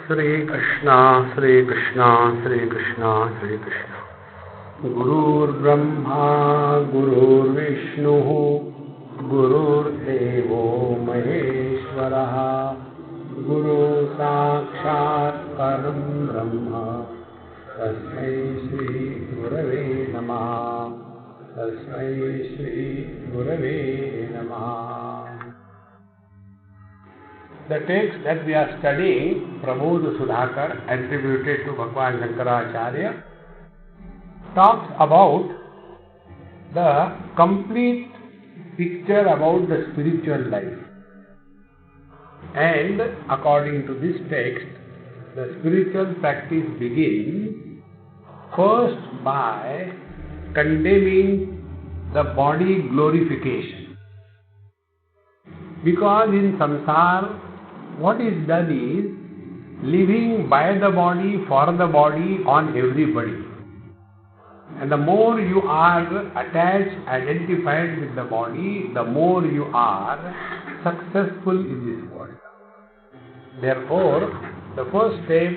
Shri Krishna, Shri Krishna, Shri Krishna, Shri Krishna. Gurur Brahma, Gurur Vishnu, Gurur Devo Maheshwaraha, Guru Sakshat Param Brahma, Tasmai Shri Gurave Namaha, Tasmai Shri Gurave Namaha. The text that we are studying, 2.Prabodha Sudhakara, attributed to Bhagwan Shankaracharya, talks about the complete picture about the spiritual life. And according to this text, the spiritual practice begins first by condemning the body glorification. Because in samsara, what is done is living by the body, for the body, on everybody. And the more you are attached, identified with the body, the more you are successful in this world. Therefore, the first step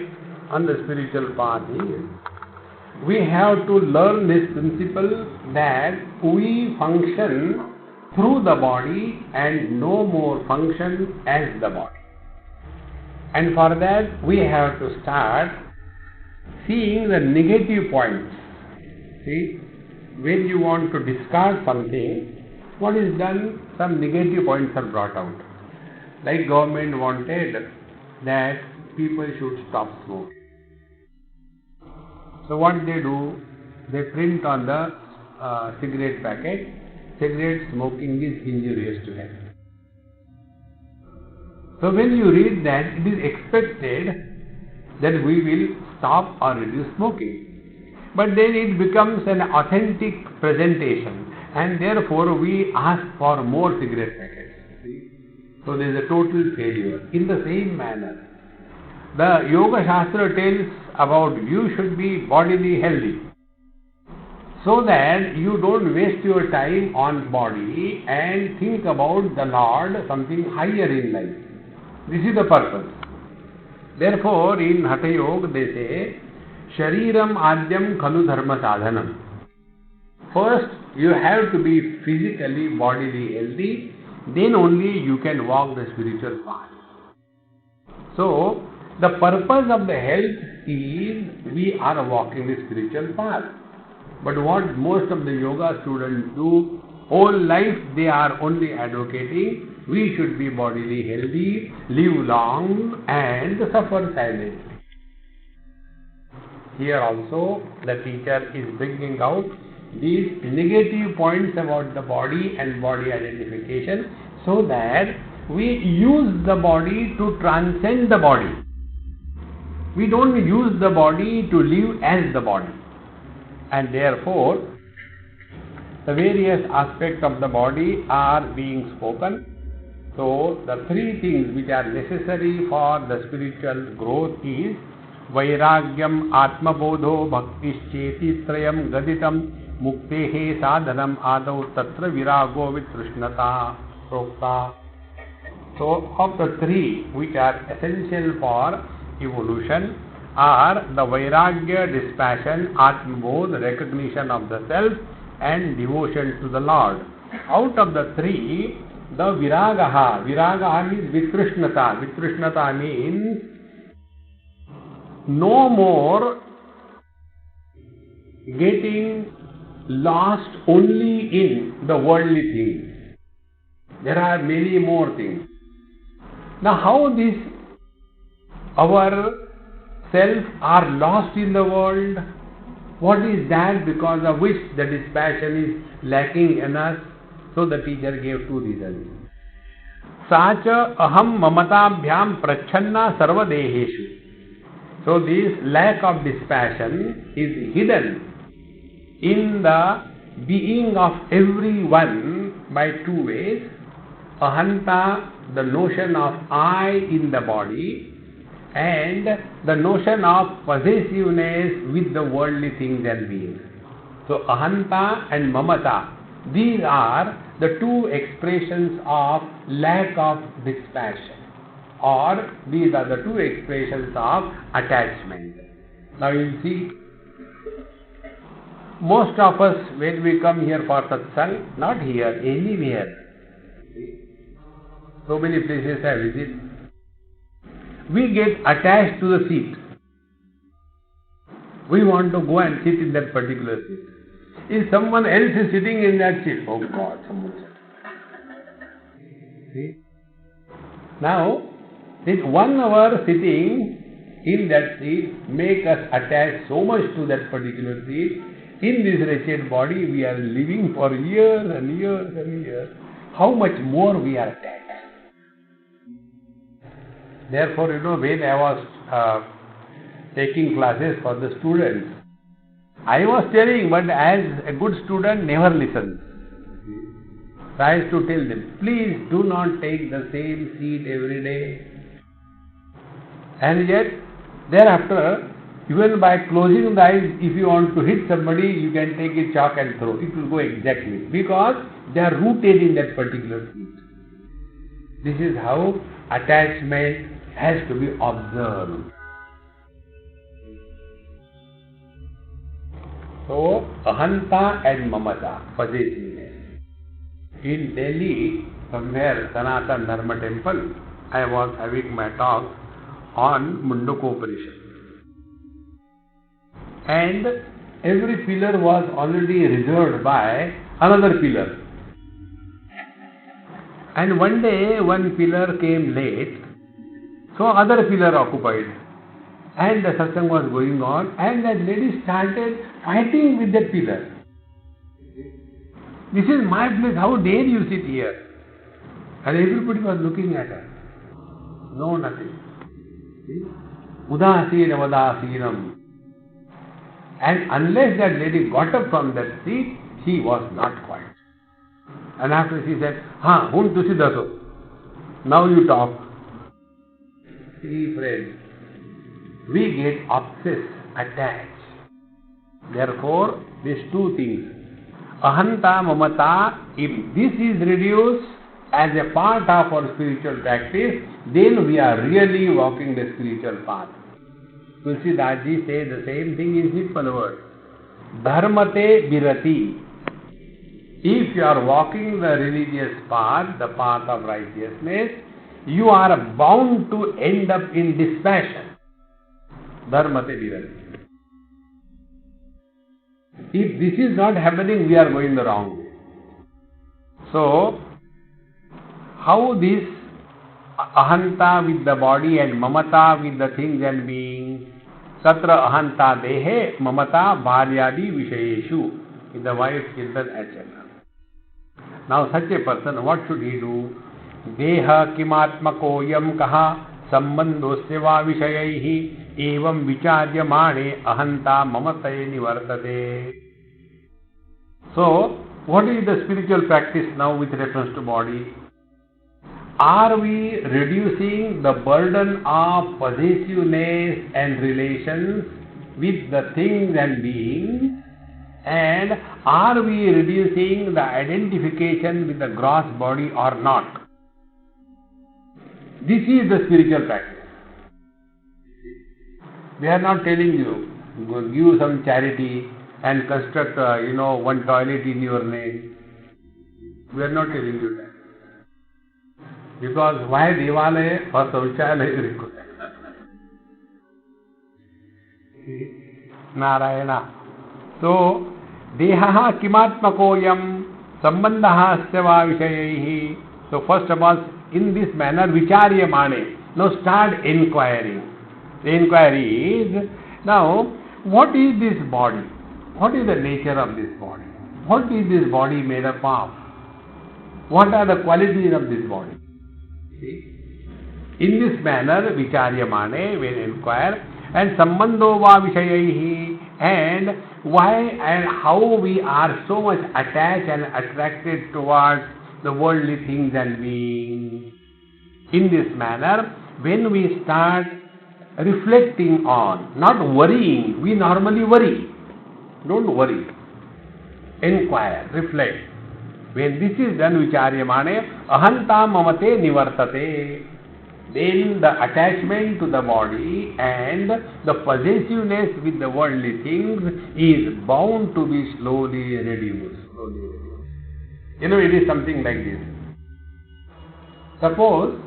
on the spiritual path is we have to learn this principle that we function through the body and no more function as the body. And for that, we have to start seeing the negative points. See, when you want to discard something, what is done? Some negative points are brought out. Like government wanted that people should stop smoking. So what they do? They print on the cigarette packet, cigarette smoking is injurious to health. So when you read that, it is expected that we will stop or reduce smoking. But then it becomes an authentic presentation, and therefore we ask for more cigarette packets. See? So there is a total failure. In the same manner, the Yoga Shastra tells about you should be bodily healthy, so that you don't waste your time on body and think about the Lord, something higher in life. This is the purpose. Therefore, in Hatha Yoga they say, Shariram Adyam Khalu Dharma Sadhanam. First, you have to be physically, bodily healthy, then only you can walk the spiritual path. So, the purpose of the health is we are walking the spiritual path. But what most of the yoga students do, whole life they are only advocating we should be bodily healthy, live long and suffer silently. Here also the teacher is bringing out these negative points about the body and body identification so that we use the body to transcend the body. We don't use the body to live as the body. And therefore, the various aspects of the body are being spoken. So, the three things which are necessary for the spiritual growth is Vairagyam Atmabodho Bhaktischeti Trayam Gaditam Muktehe Sadhanam Adau Tatra Virago Vitrushnata Prokta. So, of the three which are essential for evolution are the Vairagya, dispassion, Atmabodh, recognition of the self, and devotion to the Lord. Out of the three, the Viragaha means Vitrushnata. Vitrushnata means no more getting lost only in the worldly things. There are many more things. Now how this our self are lost in the world? What is that because of which the dispassion is lacking in us? So the teacher gave two reasons. Sacha aham mamatabhyam prachanna sarvadeheshu. So this lack of dispassion is hidden in the being of everyone by two ways. Ahanta, the notion of I in the body, and the notion of possessiveness with the worldly things and beings. So ahanta and mamata, these are the two expressions of lack of dispassion. or these are the two expressions of attachment. Now you see, most of us when we come here for satsang, not here, anywhere. So many places I visit, we get attached to the seat. We want to go and sit in that particular seat. If someone else is sitting in that seat, oh God, someone said. See? Now, this 1 hour sitting in that seat make us attach so much to that particular seat. In this wretched body, we are living for years and years and years. How much more we are attached? Therefore, when I was taking classes for the students, I was telling, but as a good student never listens. So I used to tell them, please do not take the same seat every day. And yet, thereafter, even by closing the eyes, if you want to hit somebody, you can take a chalk and throw. It will go exactly. Because they are rooted in that particular seat. This is how attachment has to be observed. So, ahanta and mamata, possessiveness. In Delhi, somewhere, Sanatana Dharma temple, I was having my talk on Mundakoperation. And every pillar was already reserved by another pillar. And one day, one pillar came late, so other pillar occupied. And the satsang was going on, and that lady started fighting with that pillar. This is my place, how dare you sit here? And everybody was looking at her. No, nothing. Udasina vadasinam. And unless that lady got up from that seat, she was not quiet. And after she said, hun tusi daso. Now you talk. See, friends, we get obsessed, attached. Therefore, these two things, ahanta, mamata, if this is reduced as a part of our spiritual practice, then we are really walking the spiritual path. Tulsidaji says the same thing in simple words. Dharmate virati. If you are walking the religious path, the path of righteousness, you are bound to end up in dispassion. Dharmate virati. If this is not happening, we are going the wrong way. So, how this ahanta with the body and mamata with the things and beings, tatra ahanta dehe mamata bharyadi vishayeshu, with the wife, children, etc. Now such a person, what should he do? Deha kimatmako yam kaha sambandosya va vishayaihi evam vicharyamane ahanta mamataye nivartate. So, what is the spiritual practice now with reference to body? Are we reducing the burden of possessiveness and relations with the things and beings? And are we reducing the identification with the gross body or not? This is the spiritual practice. We are not telling you, go give some charity and construct, one toilet in your name. We are not telling you that. Because why Devalaya or Sauchalaya is required? Narayana. So, Dehaha kimatmakoyam sambandaha asya vishayaihi. So, first of all, in this manner, vicharyamane. Now start inquiring. The inquiry is, now, what is this body? What is the nature of this body? What is this body made up of? What are the qualities of this body? See? In this manner, vicharyamane, will inquire, and sambandho va vishayaihi, and why and how we are so much attached and attracted towards the worldly things and beings. In this manner, when we start reflecting on, not worrying, we normally worry. Don't worry. Inquire, reflect. When this is done, vicharyamane, ahanta mamate nivartate. then the attachment to the body and the possessiveness with the worldly things is bound to be slowly reduced. It is something like this. Suppose,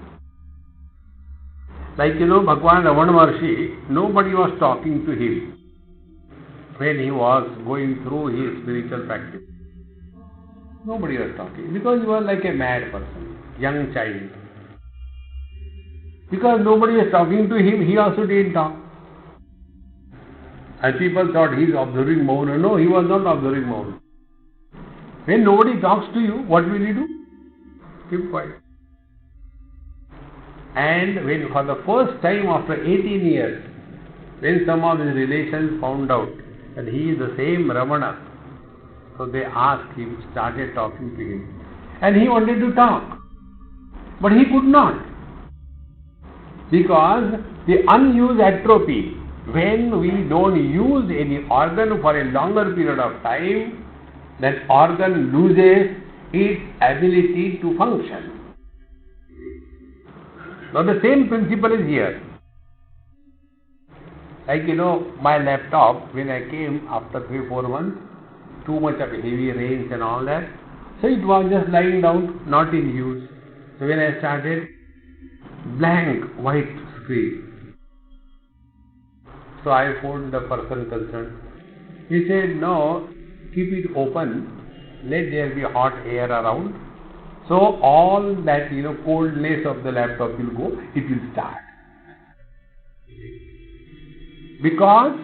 Bhagwan Ramana Maharshi, nobody was talking to him when he was going through his spiritual practice. Nobody was talking because he was like a mad person, young child. Because nobody was talking to him, he also didn't talk. And people thought he is observing Mauna. No, he was not observing Mauna. When nobody talks to you, what will you do? Keep quiet. And when for the first time after 18 years, when some of his relations found out that he is the same Ramana, so they asked him, started talking to him. And he wanted to talk. But he could not. Because the unused atrophy, when we don't use any organ for a longer period of time, that organ loses its ability to function. Now the same principle is here. Like my laptop, when I came after 3-4 months, too much of heavy rains and all that, so it was just lying down, not in use. So when I started, blank white screen. So I phoned the person concerned. He said, no, keep it open, let there be hot air around. So all that coldness of the laptop will go, it will start. Because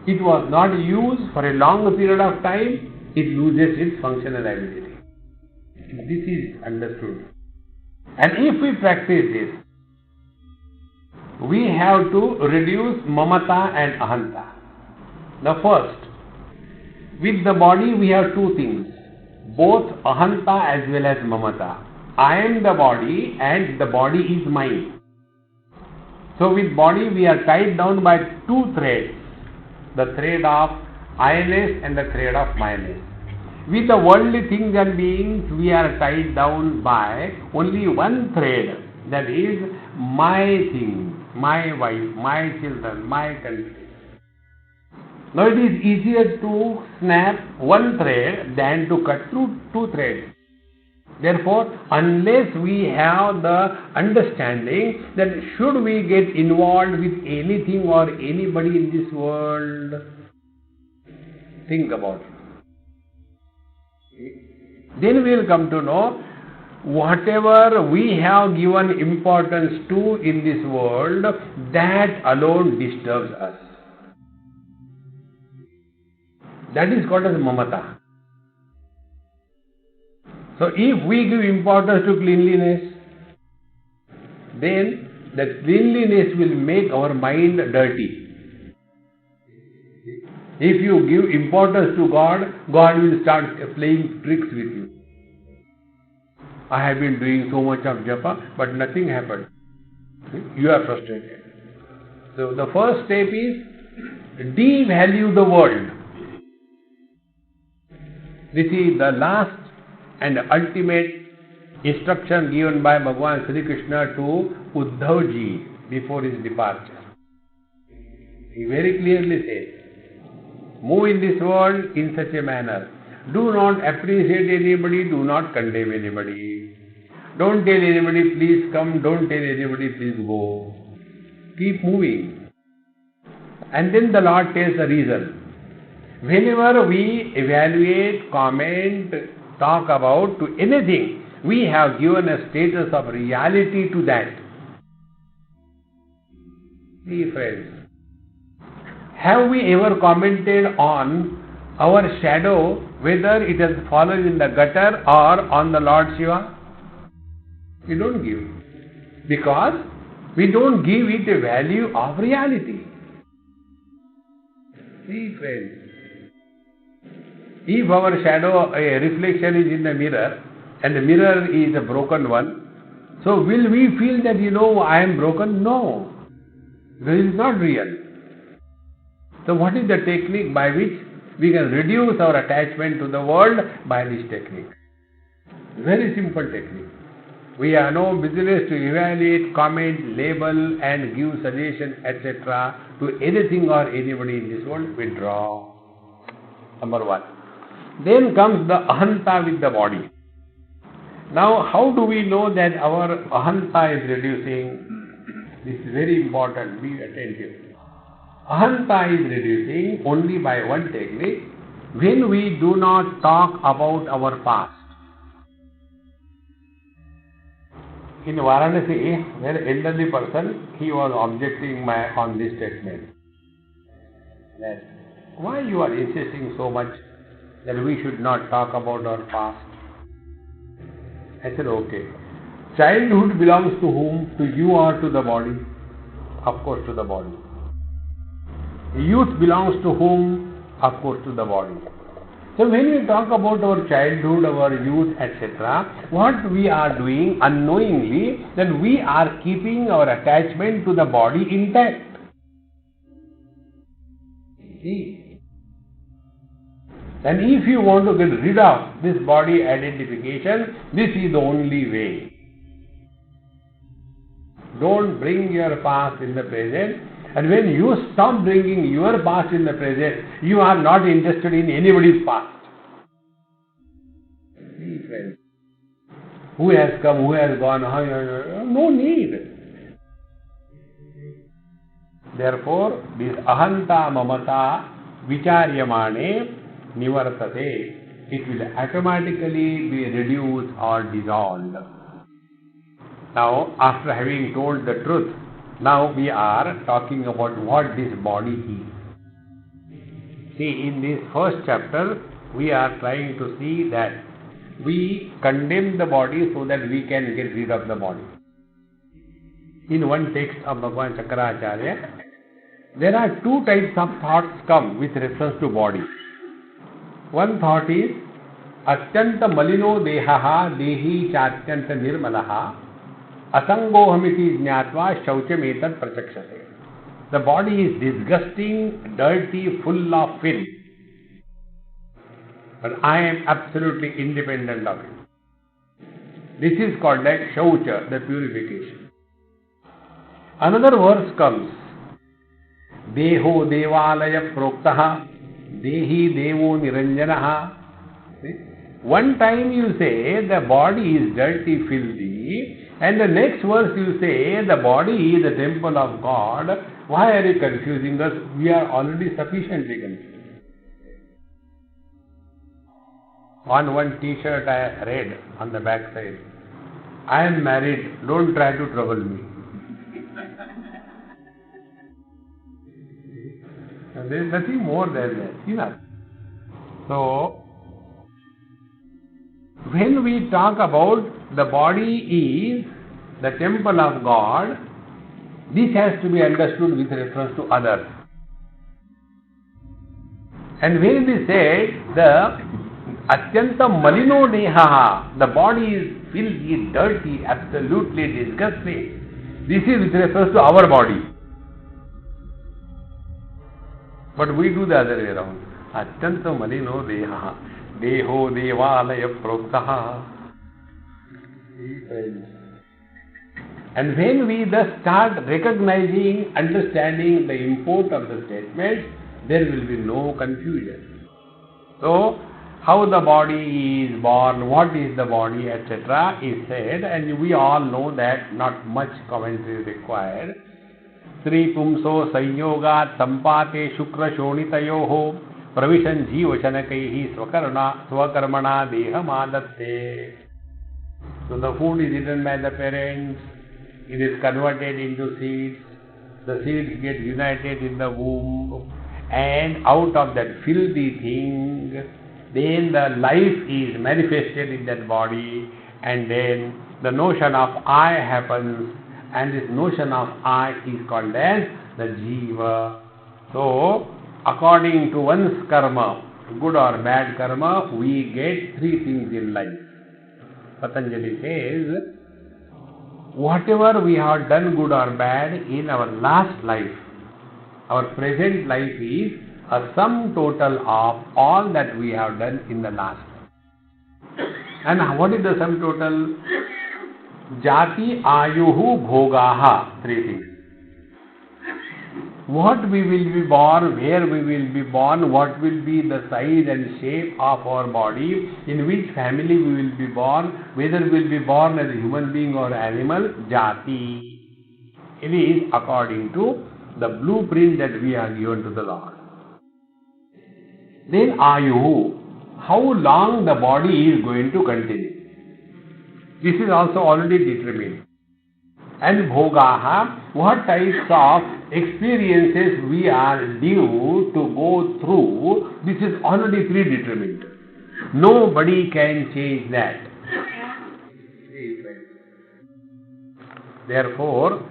it was not used for a long period of time, it loses its functional ability. This is understood. And if we practice this, we have to reduce mamata and ahanta. Now first, with the body we have two things, both ahanta as well as mamata. I am the body and the body is mine. So with body we are tied down by two threads, the thread of I-ness and the thread of my-ness. With the worldly things and beings we are tied down by only one thread, that is my things, my wife, my children, my country. Now it is easier to snap one thread than to cut through two threads. Therefore, unless we have the understanding that should we get involved with anything or anybody in this world, think about it. Then we will come to know whatever we have given importance to in this world, that alone disturbs us. That is called as mamata. So if we give importance to cleanliness, then the cleanliness will make our mind dirty. If you give importance to God, God will start playing tricks with you. I have been doing so much of japa, but nothing happened. You are frustrated. So the first step is devalue the world. This is the last and ultimate instruction given by Bhagavan Sri Krishna to Uddhav ji before his departure. He very clearly says, move in this world in such a manner. Do not appreciate anybody, do not condemn anybody. Don't tell anybody, please come, don't tell anybody, please go. Keep moving. And then the Lord tells the reason. Whenever we evaluate, comment, talk about to anything, we have given a status of reality to that. See friends, have we ever commented on our shadow, whether it has fallen in the gutter or on the Lord Shiva? We don't give. Because we don't give it a value of reality. See friends, if our shadow, a reflection is in the mirror and the mirror is a broken one, so will we feel that I am broken? No. This is not real. So what is the technique by which we can reduce our attachment to the world? By this technique. Very simple technique. We have no business to evaluate, comment, label and give suggestion, etc. to anything or anybody in this world. Withdraw. Number one. Then comes the ahanta with the body. Now, how do we know that our ahanta is reducing? This is very important. Be attentive. Ahanta is reducing only by one technique. When we do not talk about our past. In Varanasi, where elderly person, he was objecting on this statement. That why you are insisting so much that we should not talk about our past? I said, okay. Childhood belongs to whom? To you or to the body? Of course to the body. Youth belongs to whom? Of course to the body. So when we talk about our childhood, our youth, etc., what we are doing unknowingly, then we are keeping our attachment to the body intact. See? And if you want to get rid of this body identification, this is the only way. Don't bring your past in the present. And when you stop bringing your past in the present, you are not interested in anybody's past. See, friends. Who has come, who has gone, no need. Therefore, this ahanta mamata vicharyamane nivartate, it will automatically be reduced or dissolved. Now, after having told the truth, now we are talking about what this body is. See, in this first chapter, we are trying to see that we condemn the body so that we can get rid of the body. In one text of Bhagavan Shankaracharya, there are two types of thoughts come with reference to body. One thought is, Atyanta malino dehaha dehi chatyanta nirmalaha asangohamiti jnatva shaucham etat prachakshate. The body is disgusting, dirty, full of filth. But I am absolutely independent of it. This is called like shaucha, the purification. Another verse comes, Deho devalaya proktaha, dehi devo niranjanaha. One time you say the body is dirty, filthy, and the next verse you say the body is the temple of God. Why are you confusing us? We are already sufficiently confused. On one t-shirt I read on the back side, I am married, don't try to trouble me. And there is nothing more than that. Enough. So, when we talk about the body is the temple of God, this has to be understood with reference to others. And when we say the Atyanta malino deha, the body is filthy, dirty, absolutely disgusting, this is with reference to our body. But we do the other way around. Atyanta malino deha, deho devalaya proktaha. And when we thus start recognizing, understanding the import of the statement, there will be no confusion. So, how the body is born, what is the body, etc. is said, and we all know that not much commentary is required. Sri Pumso Sanyoga Tampate Shukra Shonitayoho Pravishan Jeevachanakaihi Swakarmana Dehamadatte. So the food is eaten by the parents, it is converted into seeds, the seeds get united in the womb, and out of that filthy thing, then the life is manifested in that body, and then the notion of I happens, and this notion of I is called as the Jiva. So, according to one's karma, good or bad karma, we get three things in life. Patanjali says, whatever we have done good or bad in our last life, our present life is a sum total of all that we have done in the last life. And what is the sum total? Jati, Ayuhu, Bhogaha. Three things. What we will be born, where we will be born, what will be the size and shape of our body, in which family we will be born, whether we will be born as a human being or animal, Jati. It is according to the blueprint that we are given to the Lord. Then Ayuhu, how long the body is going to continue. This is also already determined. And Bhogaha, what types of experiences we are due to go through, this is already predetermined. Nobody can change that. Therefore,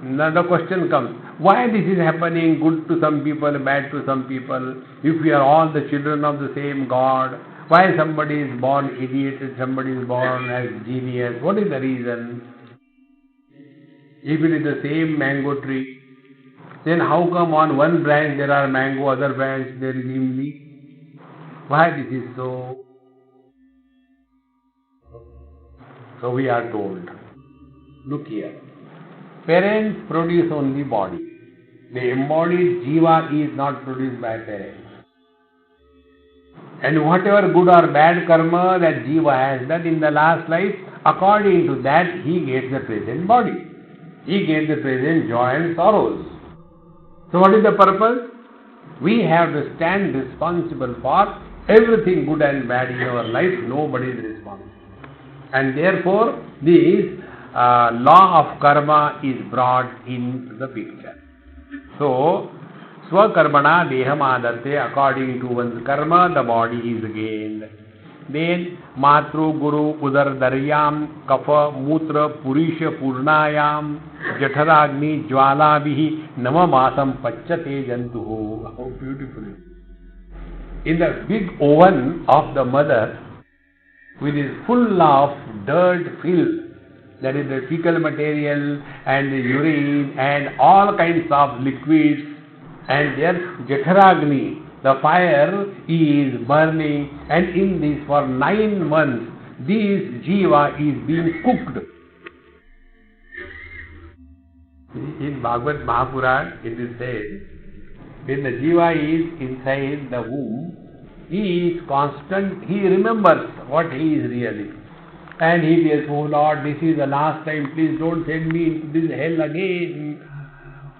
another question comes, why this is happening, good to some people, bad to some people, if we are all the children of the same God? Why somebody is born idiot and somebody is born as genius? What is the reason? If it is the same mango tree, then how come on one branch there are mango, other branch there is imli? Why this is so? So we are told, look here, parents produce only body. The embodied jiva is not produced by parents. And whatever good or bad karma that jiva has done in the last life, according to that he gets the present body. He gets the present joy and sorrows. So what is the purpose? We have to stand responsible for everything good and bad in our life. Nobody is responsible. And therefore, this law of karma is brought into the picture. So, Swakarmana deham adarte, according to one's karma, the body is gained. Then, Matru, Guru, Udar, Daryam, Kapha, Mutra, Purisha, Purnayam, Jatharagni, Jwala, Bihi, Namamasam, Pachate, Jantuhu. How beautiful. In the big oven of the mother, which is full of dirt, filth, that is the fecal material and the urine and all kinds of liquids, and there Jatharagni, the fire is burning, and in this for 9 months this jiva is being cooked. In Bhagavad Mahapuran it is said, when the jiva is inside the womb, he is constant, he remembers what he is really. And he says, oh Lord, this is the last time, please don't send me into this hell again.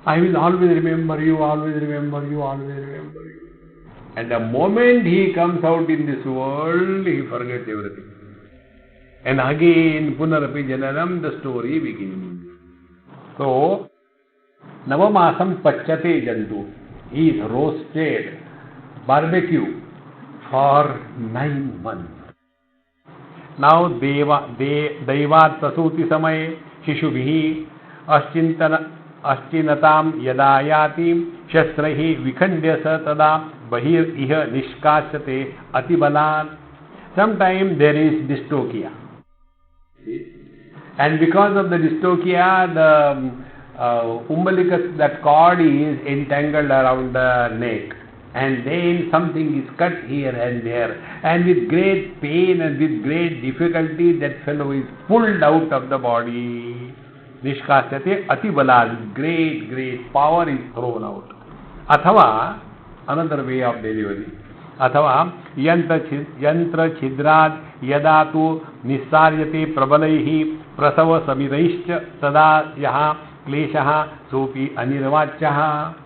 I will always remember you, always remember you, always remember you. And the moment he comes out in this world, he forgets everything. And again, Punarapi Jananam, the story begins. So, Navamasam Pachate Jantu, he is roasted, barbecue, for 9 months. Now, Daivat Prasuti Samaye, Shishubhihi, Ashchinatam Yadayati, Shastrahi Vikhandyasa Tada, Bahir Iha Nishkashate Atibalan. Sometimes there is dystocia. And because of the dystocia, the umbilicus, that cord is entangled around the neck. And then something is cut here and there. And with great pain and with great difficulty, that fellow is pulled out of the body. Nishkashyate atibalat, great power is thrown out. Athava, another way of delivery. Athava, yantra chidrad yadatu nisaryate prabalaihi prasava samiraishcha tada yaha kleshaha sopi anirvachaha.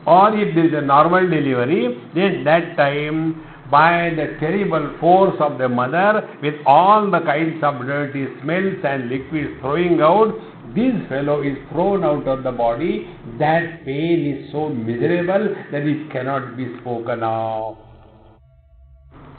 Or if there is a normal delivery, then that time, by the terrible force of the mother, with all the kinds of dirty smells and liquids throwing out, this fellow is thrown out of the body. That pain is so miserable that it cannot be spoken of.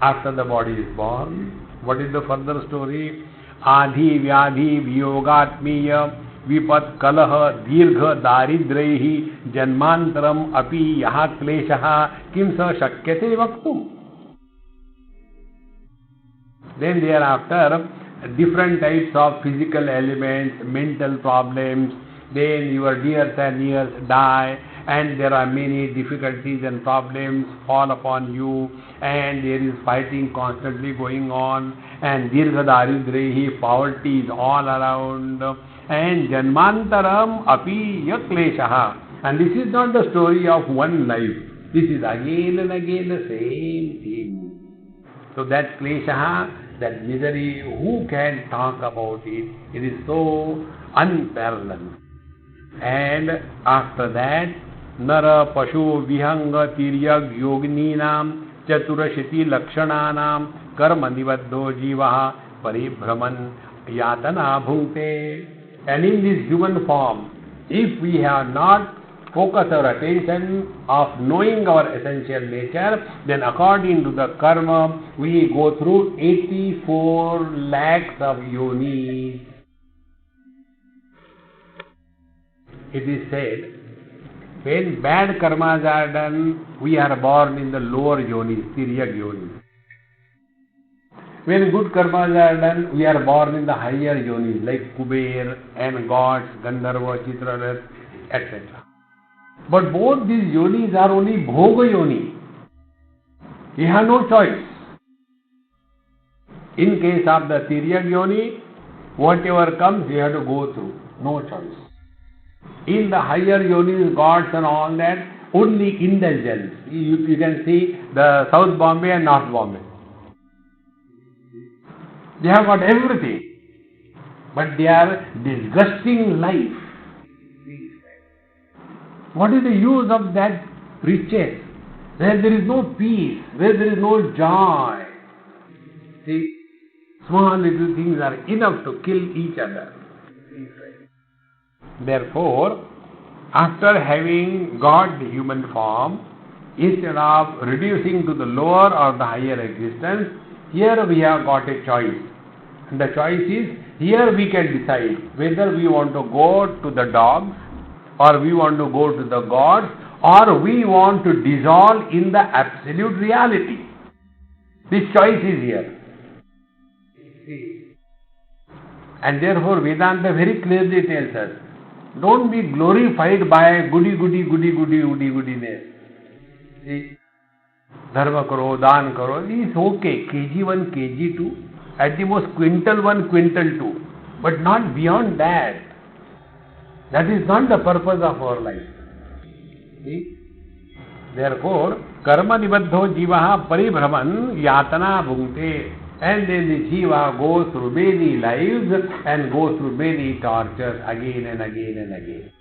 After the body is born, what is the further story? Adhi vyadhi viyogatmiya Vipat Kalaha Dirgha Daridrehi Janmantaram Api Yaha Kleshaha Kimsa Shakyate Vaktum. Then thereafter, different types of physical elements, mental problems, then your dears and nears die, and there are many difficulties and problems fall upon you, and there is fighting constantly going on, and dirghadaridrehi, poverty is all around, and janmantaram api yakleshaha. And this is not the story of one life. This is again and again the same thing. So that kleshaha, that misery, who can talk about it? It is so unparalleled. And after that, nara pashu vihanga tiryag yogininam chaturashiti lakshananam karma nivaddho jivaha paribhraman yatana bhungte. And in this human form, if we have not focused our attention of knowing our essential nature, then according to the karma, we go through 84 lakhs of yonis. It is said, when bad karmas are done, we are born in the lower yonis, tiryag yonis. When good karmas are done, we are born in the higher yonis, like Kuber and gods, Gandharva, Chitrarath, etc. But both these yonis are only bhoga yoni. We have no choice. In case of the tiryag yoni, whatever comes, we have to go through. No choice. In the higher yonis, gods and all that, only indulgence. You can see the South Bombay and North Bombay. They have got everything, but they are disgusting life. What is the use of that riches where there is no peace, where there is no joy? See, small little things are enough to kill each other. Therefore, after having got the human form, instead of reducing to the lower or the higher existence, here we have got a choice. And the choice is, here we can decide whether we want to go to the dogs, or we want to go to the gods, or we want to dissolve in the absolute reality. This choice is here. And therefore Vedanta very clearly tells us, don't be glorified by goodiness. See, dharma karo, dan karo, it's okay, kg1, kg2, at the most quintal 1, quintal 2, but not beyond that. That is not the purpose of our life. See? Therefore, karma nibaddho jivaha paribhraman yatana bhungte. And then the jiva goes through many lives and goes through many tortures again and again and again.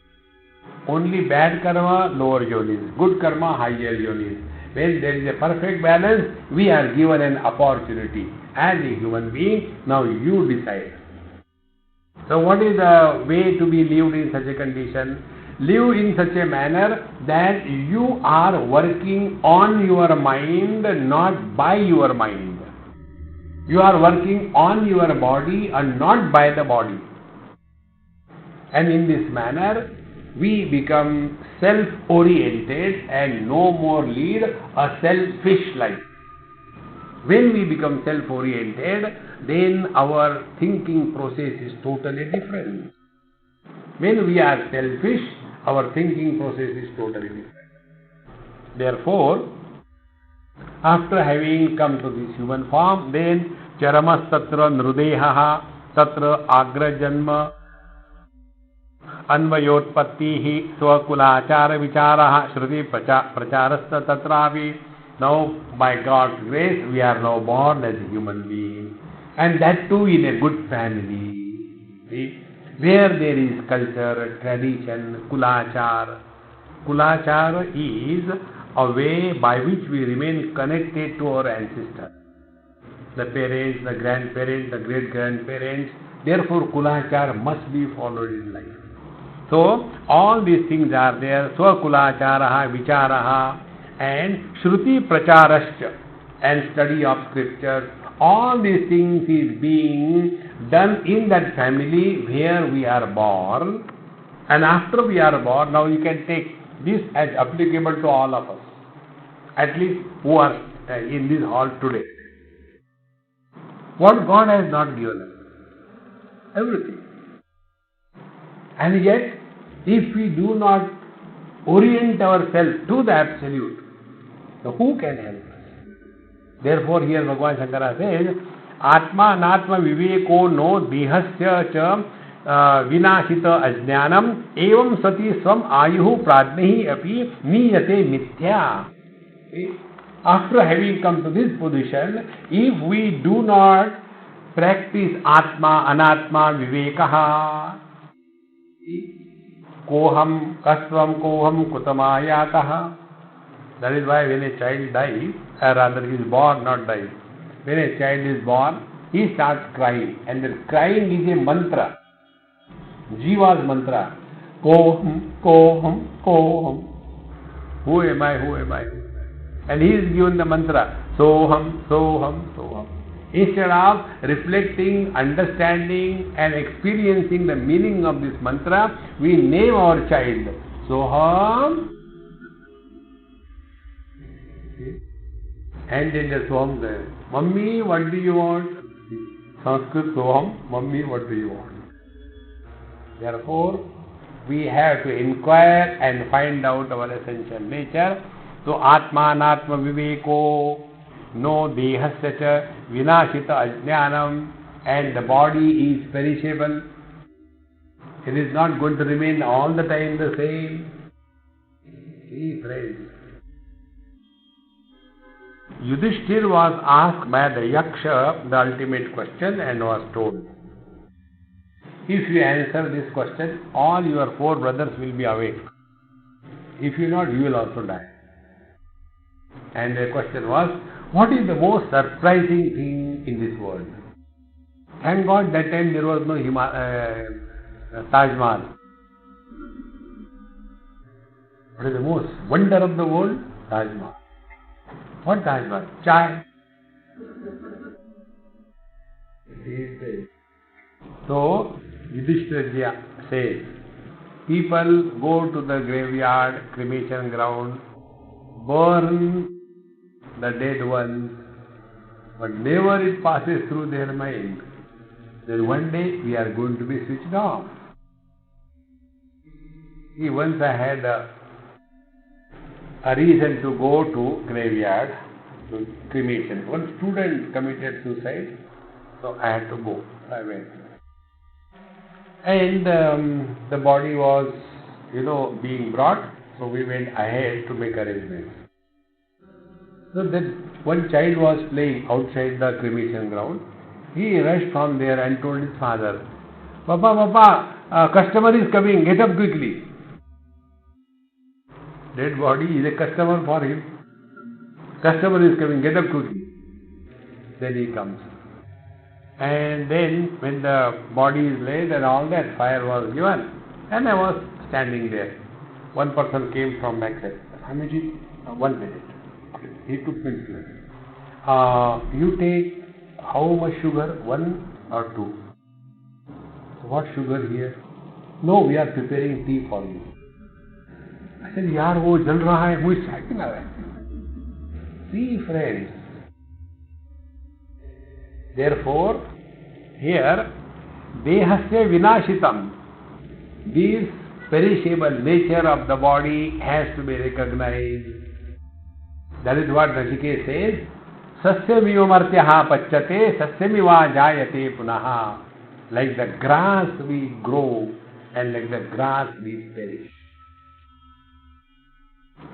Only bad karma, lower yonis. Good karma, higher yonis. When there is a perfect balance, we are given an opportunity. As a human being, now you decide. So what is the way to be lived in such a condition? Live in such a manner that you are working on your mind, not by your mind. You are working on your body and not by the body. And in this manner, we become self-oriented and no more lead a selfish life. When we become self-oriented, then our thinking process is totally different. When we are selfish, our thinking process is totally different. Therefore, after having come to this human form, then charamas tatra nrudehaha tatra agra janma anvayotpattihi swakulachara vicharaha shruti pracharasta tatravi. Now, by God's grace, we are now born as a human being, and that too in a good family. See? Where there is culture, tradition, kulachar. Kulachar is a way by which we remain connected to our ancestors. The parents, the grandparents, the great-grandparents. Therefore, kulachar must be followed in life. So, all these things are there. Swakulacharaha, vicharaha, and shruti pracharascha, and study of scriptures. All these things is being done in that family where we are born. And after we are born, now you can take this as applicable to all of us, at least who are in this hall today. What God has not given us? Everything. And yet, if we do not orient ourselves to the Absolute, so who can help us? Therefore, here Bhagavan Shankara says, Atma Anatma Viveko no Dehasya cha Vinashita Ajnanam Evam Sati Swam Ayuhu Pradnehi Api Niyate Mithya. After having come to this position, if we do not practice Atma Anatma Vivekaha, Koham Kasvam Koham Kutamayataha. That is why when a child dies, or rather he is born, not dies. When a child is born, he starts crying, and that crying is a mantra, Jiva's mantra. Koham, Koham, Koham. Who am I? Who am I? And he is given the mantra, Soham, Soham, Soham. Instead of reflecting, understanding and experiencing the meaning of this mantra, we name our child Soham. And then the Soham says, Mummy, what do you want? Sanskrit Soham, Mummy, what do you want? Therefore, we have to inquire and find out our essential nature. So, Atma Anatma Viveko no Dehasya cha Vinashita Ajnanam, and the body is perishable. It is not going to remain all the time the same. See, friends. Yudhishthir was asked by the Yaksha the ultimate question and was told, if you answer this question, all your 4 brothers will be awake. If you not, you will also die. And the question was, what is the most surprising thing in this world? Thank God that time there was no Taj Mahal. What is the most wonder of the world? Taj Mahal. What Taj Mahal? Chai. So, Yudhishthira says, people go to the graveyard, cremation ground, burn the dead ones, but never it passes through their mind that one day we are going to be switched off. See, once I had a reason to go to graveyard, to cremation. One student committed suicide, so I had to go. I went. And the body was, being brought, so we went ahead to make arrangements. So that one child was playing outside the cremation ground. He rushed from there and told his father, Papa, customer is coming, get up quickly. Dead body is a customer for him. Customer is coming, get up quickly. Then he comes. And then when the body is laid and all that, fire was given, and I was standing there. One person came from backside. Swamiji, 1 minute. He took me to you take how much sugar? 1 or 2? So what sugar here? No, we are preparing tea for you. I said, yaar, wo jal raha hai, who is striking away? See, friends. Therefore, here, dehasya vinashitam, this perishable nature of the body has to be recognized. That is what Rashikesh says, sasyamiva martyaha pachyate, sasyamiva jayate punaha. Like the grass we grow, and like the grass we perish.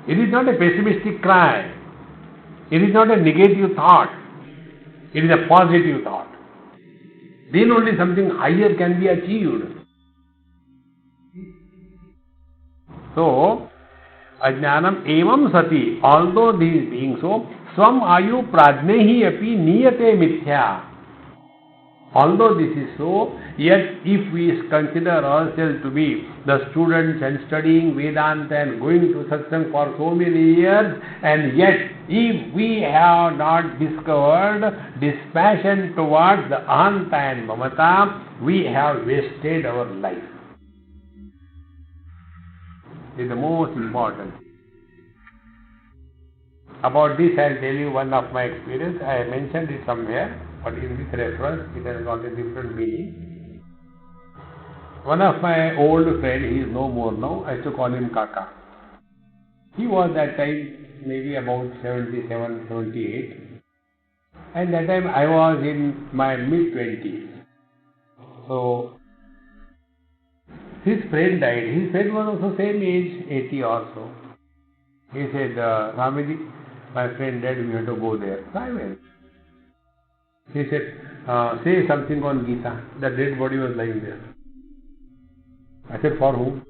It is not a pessimistic cry. It is not a negative thought. It is a positive thought. Then only something higher can be achieved. So, ajnanam evam sati, although this being so, swam ayu pradnehi api niyate mithya. Although this is so, yet if we consider ourselves to be the students and studying Vedanta and going to Satsang for so many years, and yet if we have not discovered dispassion towards the Ahanta and Mamata, we have wasted our life. It is the most important. About this I will tell you one of my experience. I mentioned it somewhere, but in this reference it has got a different meaning. One of my old friends, he is no more now, I used to call him Kaka. He was that time maybe about 77, 78. And that time I was in my mid-20s. So, his friend died. His friend was also same age, 80 or so. He said, Swamiji, my friend died, we have to go there. So I went. He said, say something on Gita. The dead body was lying there. I said, for whom?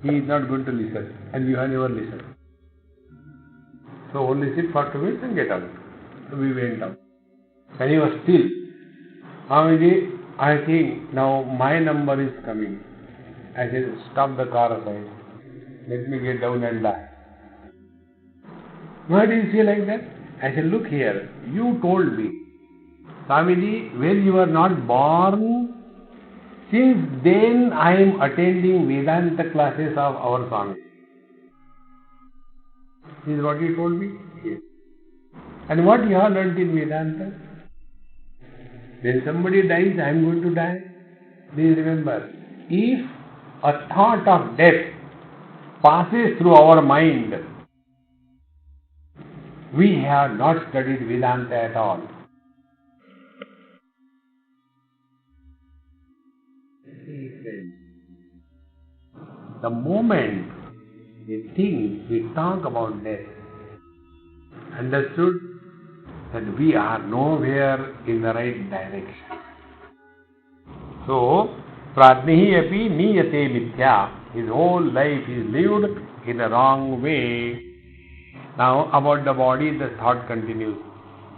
He is not going to listen. And we have never listened. So only sit for 2 minutes and get out. So we went out. And he was still. Swamiji, I think now my number is coming. I said, stop the car aside. Let me get down and die. Why do you say like that? I said, look here, you told me, Swamiji, when you were not born, since then I am attending Vedanta classes of our Swami. This is what you told me? Yes. And what you have learnt in Vedanta? When somebody dies, I am going to die. Please remember, if a thought of death passes through our mind, we have not studied Vedanta at all. See, friends, the moment we think, we talk about death, understood that we are nowhere in the right direction. So, pradnihi api niyate mithya. His whole life is lived in a wrong way. Now, about the body, the thought continues.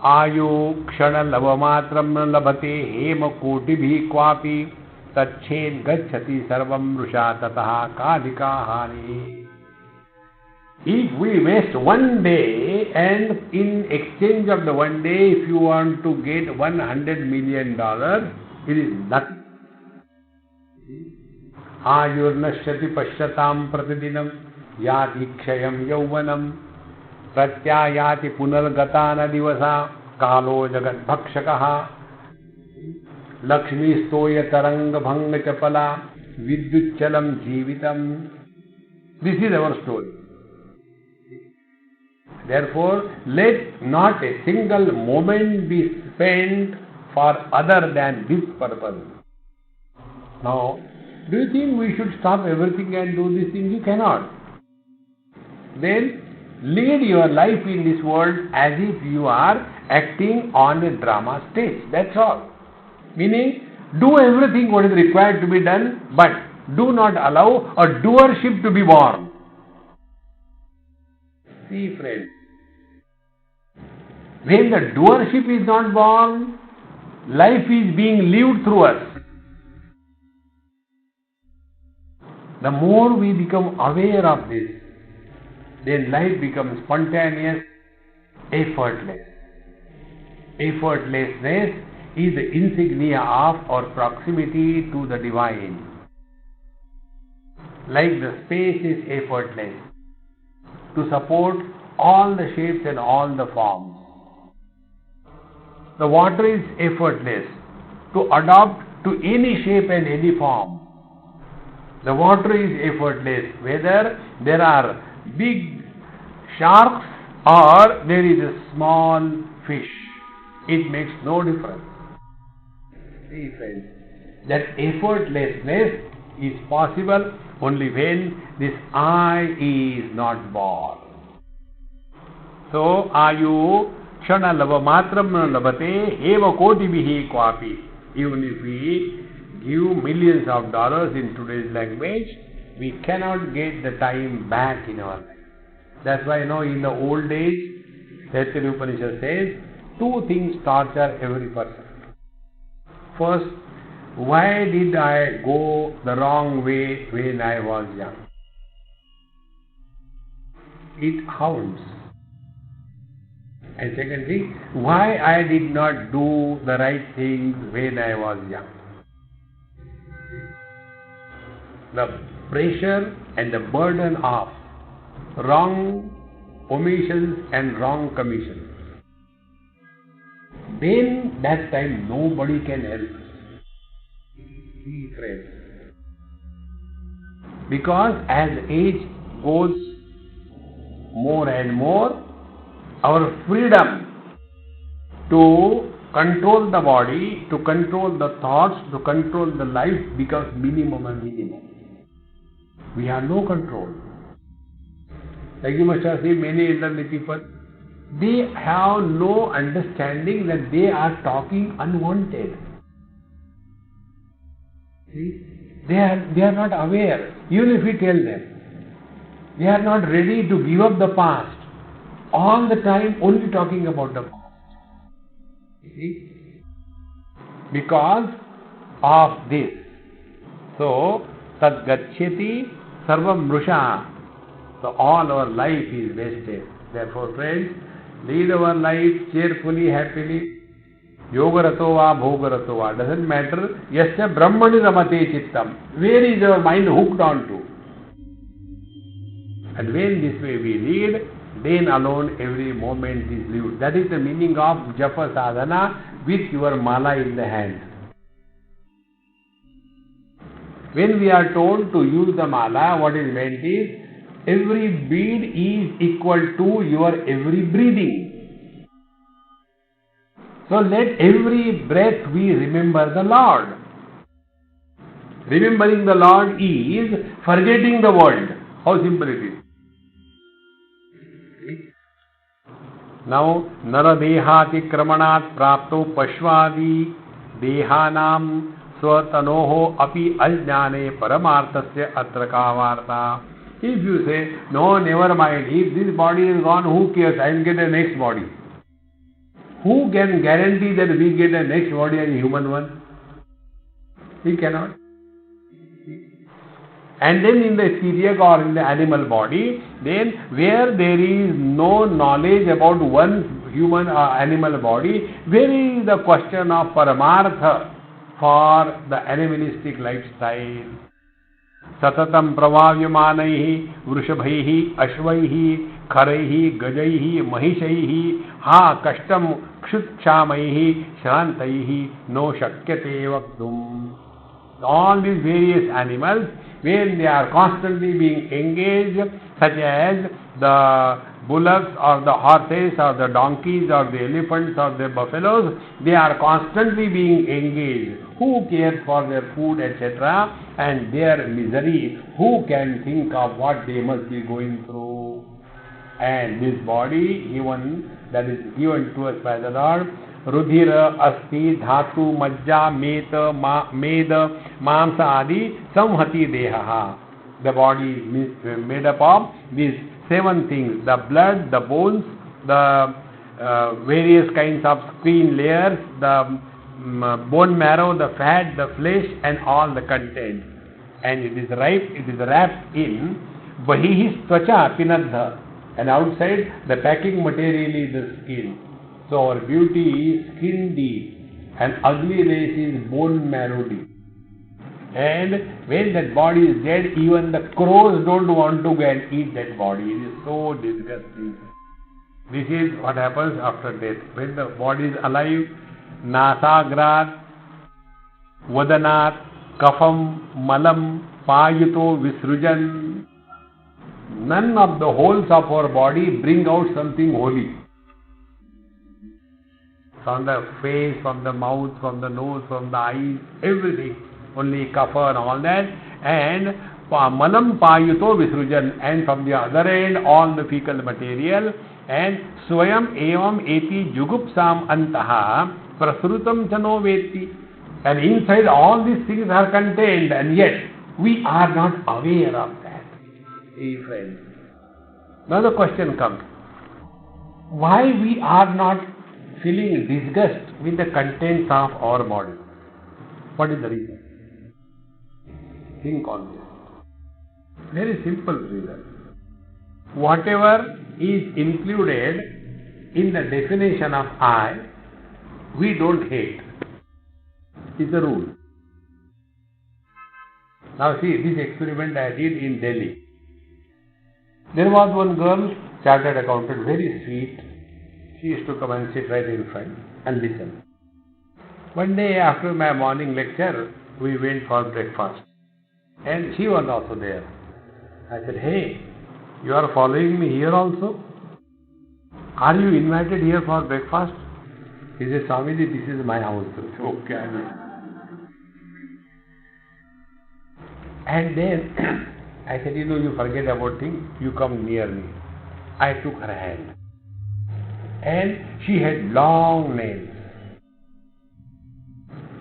Ayu kshana lavamatram labhate hema koti bhi kwapi tached gacchati sarvam rusha tataha kadhika hani. If we waste one day and in exchange of the one day, if you want to get $100 million, it is nothing. Ayurnashyati pashyatam pratidinam yati kshayam yauvanam pratyayati punargatana divasa kalo jagat bhakshakaha lakshmi stoya taranga bhanga chapala vidyuchalam jivitam. This is our story. Therefore, let not a single moment be spent for other than this purpose. Now, do you think we should stop everything and do these things? You cannot. Then, lead your life in this world as if you are acting on a drama stage. That's all. Meaning, do everything what is required to be done, but do not allow a doership to be born. See, friends, when the doership is not born, life is being lived through us. The more we become aware of this, then life becomes spontaneous, effortless. Effortlessness is the insignia of our proximity to the divine. Like the space is effortless to support all the shapes and all the forms. The water is effortless to adapt to any shape and any form. The water is effortless whether there are big sharks or there is a small fish. It makes no difference. See, friends, that effortlessness is possible only when this I is not born. So, ayu kshana lava matram labate eva koti bihi kwapi. Even if we give millions of dollars in today's language, we cannot get the time back in our life. That's why in the old days, Taittiriya Upanishad says, two things torture every person. First, why did I go the wrong way when I was young? It haunts. And second thing, why I did not do the right things when I was young? The pressure and the burden of wrong omissions and wrong commissions. Then that time nobody can help us. See, friends. Because as age goes more and more, our freedom to control the body, to control the thoughts, to control the life becomes minimum and minimum. We have no control. Like you must have seen many elderly people, they have no understanding that they are talking unwanted. See? They are not aware, even if we tell them. They are not ready to give up the past. All the time only talking about the past. See? Because of this. So, tad gacchati sarvam mrusha. So all our life is wasted. Therefore, friends, lead our life cheerfully, happily. Yogarato va bhogarato va. Doesn't matter. Yasya brahmani ramate chittam. Where is our mind hooked on to? And when this way we lead, then alone every moment is lived. That is the meaning of japa sadhana with your mala in the hand. When we are told to use the mala, what is meant is, every bead is equal to your every breathing. So let every breath we remember the Lord. Remembering the Lord is forgetting the world. How simple it is. Now, naradehati kramanat prapto pashvadi dehanam swatanoho api ajnane paramartasya atra kavarta. If you say, no, never mind, if this body is gone, who cares? I will get a next body. Who can guarantee that we get a next body as a human one? We cannot. And then in the etheric or in the animal body, then where there is no knowledge about one human or animal body, where is the question of paramartha for the animalistic lifestyle? Satatam pravavyamanaih vrushabhaih ashvaih kharaih gajaih mahishaihi ha kashtam kshutchamaih shantaih no shakyate vaktum. All these various animals, when they are constantly being engaged, such as the bullocks or the horses or the donkeys or the elephants or the buffaloes, they are constantly being engaged. Who cares for their food, etc., and their misery? Who can think of what they must be going through? And this body, even that is given to us by the Lord, Rudhira, Asti, Dhatu, Majja, Meta, Meda, Mamsa Adi, Samhati Dehaha. The body is made up of these 7 things: the blood, the bones, the various kinds of skin layers, the bone marrow, the fat, the flesh, and all the content. And it is wrapped in Bahihis Tvacha Pinadha, and outside the packing material is the skin. So our beauty is skin deep and ugliness is bone marrow deep. And when that body is dead, even the crows don't want to go and eat that body. It is so disgusting. This is what happens after death. When the body is alive, Nasagrat, Vadanat, Kafam, Malam, Payuto, Visrujan. None of the holes of our body bring out something holy. From the face, from the mouth, from the nose, from the eyes, everything. Only kapha and all that. And malam payuto visrujan. And from the other end, all the fecal material. And swayam evam eti jugupsam antaha prasrutam chano veti. And inside all these things are contained. And yet, we are not aware of that. Hey friends. Now the question comes. Why we are not feeling disgust with the contents of our body? What is the reason? Think on this. Very simple reason. Whatever is included in the definition of I, we don't hate. It's a rule. Now see, this experiment I did in Delhi. There was one girl, chartered accountant, very sweet. She used to come and sit right in front and listen. One day after my morning lecture, we went for breakfast. And she was also there. I said, hey, You are following me here also? Are you invited here for breakfast? He said, Swamiji, this is my house. Okay, I will. And then I said, you forget about things, you come near me. I took her hand. And she had long nails.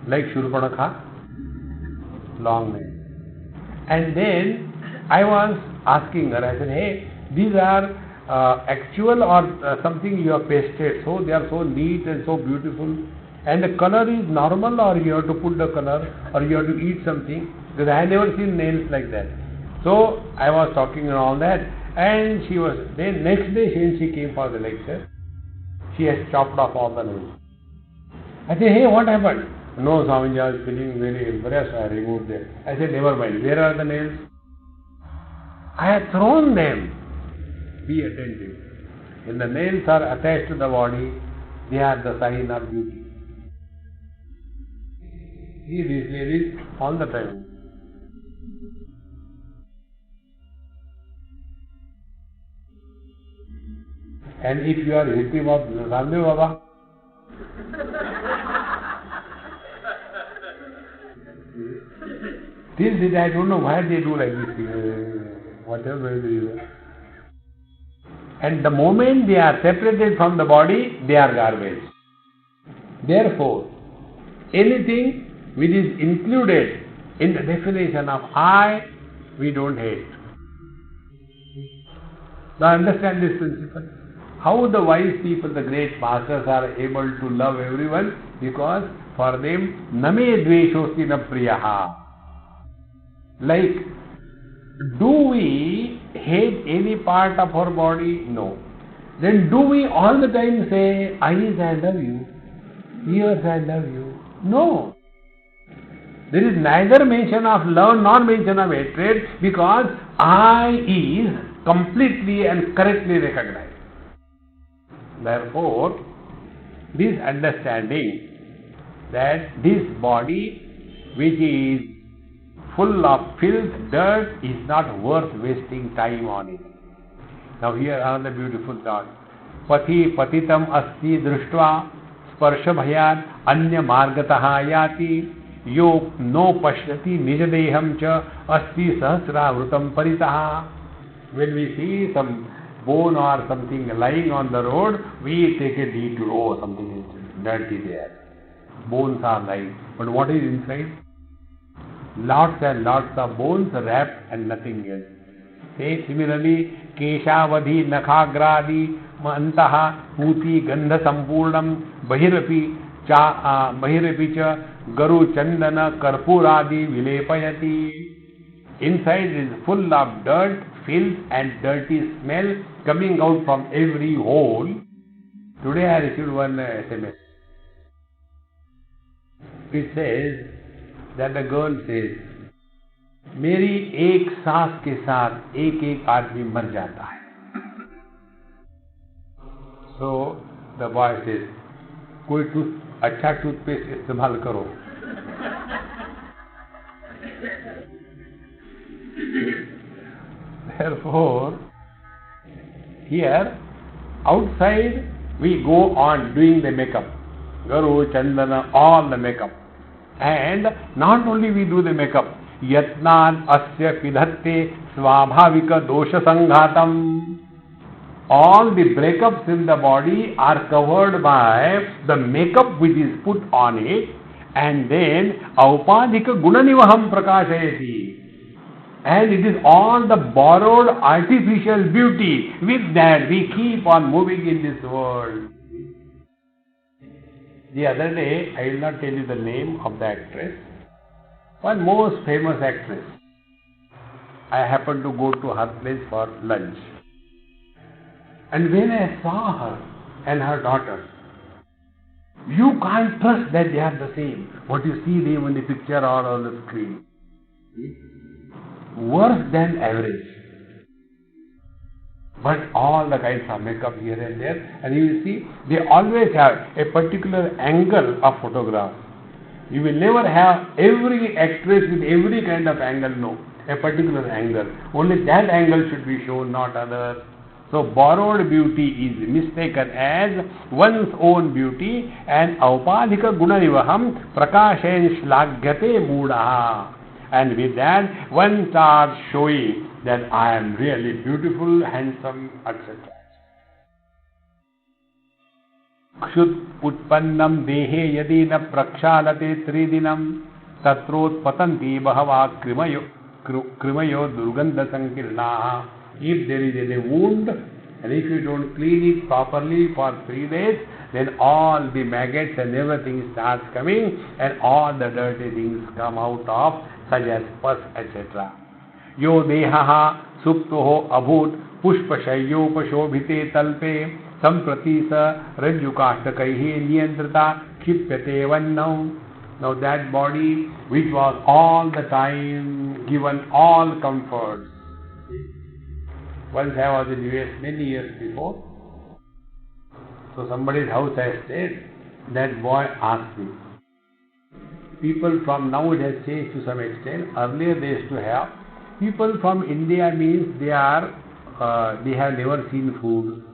Like Shurpanakha, long nails. And then I was asking her, I said, hey, these are actual or something you have pasted, so they are so neat and so beautiful. And the color is normal, or you have to put the color, or you have to eat something, because I had never seen nails like that. So I was talking and all that, and she was, then next day when she came for the lecture, she has chopped off all the nails. I said, hey, what happened? No, Swamiji, I was feeling very impressed, I removed them. I said, never mind, where are the nails? I have thrown them. Be attentive. When the nails are attached to the body, they are the sign of beauty. See these ladies all the time. And if you are happy about Ramdev Baba, till this I don't know why they do like this, whatever they do. And the moment they are separated from the body, they are garbage. Therefore, anything which is included in the definition of I, we don't hate. Now understand this principle. How the wise people, the great masters are able to love everyone? Because for them, name dveshosti na priyaha. Like, do we hate any part of our body? No. Then do we all the time say, eyes I love you, ears I love you? No. There is neither mention of love nor mention of hatred, because I is completely and correctly recognized. Therefore, this understanding that this body which is full of filth, dirt, is not worth wasting time on it. Now here another beautiful thought. Pati patitam asti drishtva sparsha bhayat anya margataha yati yo no pashyati nijadeham cha asti sahasra vrutam paritaha. When we see some bone or something lying on the road, we take a detour. Oh, something is dirty there. Bones are lying. But what is inside? Lots and lots of bones wrapped and nothing else. Say similarly, Keshavadhi Nakhagradi Mantaha Puti Gandha Sampurnam Bahirapi Cha Garu Chandana Karpuradi Vilepayati. Inside is full of dirt, filth and dirty smell coming out from every hole. Today I received one SMS. It says that the girl says, मेरी एक सांस के साथ एक एक आदमी मर जाता है. So the boy says, कोई अच्छा टूथपेस्ट इस्तेमाल करो. Therefore, here outside we go on doing the makeup, Garu, Chandana, all the makeup, and not only we do the makeup, Yatnan Asya Pidhatte Swabhavika Dosha Sanghatam. All the breakups in the body are covered by the makeup which is put on it, and then Aupadhika Gunanivaham Prakashayati. And it is all the borrowed artificial beauty. With that we keep on moving in this world. The other day, I will not tell you the name of the actress, one most famous actress. I happened to go to her place for lunch. And when I saw her and her daughter, you can't trust that they are the same. What you see them in the picture or on the screen. Worse than average. But all the kinds of makeup here and there, and you will see they always have a particular angle of photograph. You will never have every actress with every kind of angle, no. a particular angle. Only that angle should be shown, not others. So borrowed beauty is mistaken as one's own beauty, and aupadhika gunanivaham prakashen shlagyate mudaha. And with that, one starts showing that I am really beautiful, handsome, etc. Kshut utpannam dehe yadi na prakshalate tridinam tatrot patanti bahava krimayo durgandha sankirnaha. If there is any wound, and if you don't clean it properly for 3 days, then all the maggots and everything starts coming, and all the dirty things come out of, such as pus, etc. Yo dehaha suptoho abhut pushpashayopashobhite talpe sampratisa rajyukashtakaihi niyantrata khipyate vannau. Now that body, which was all the time given all comforts. Once I was in US many years before, so somebody's house I stayed, that boy asked me. People from, now it has changed to some extent, earlier they used to have, people from India means they have never seen food,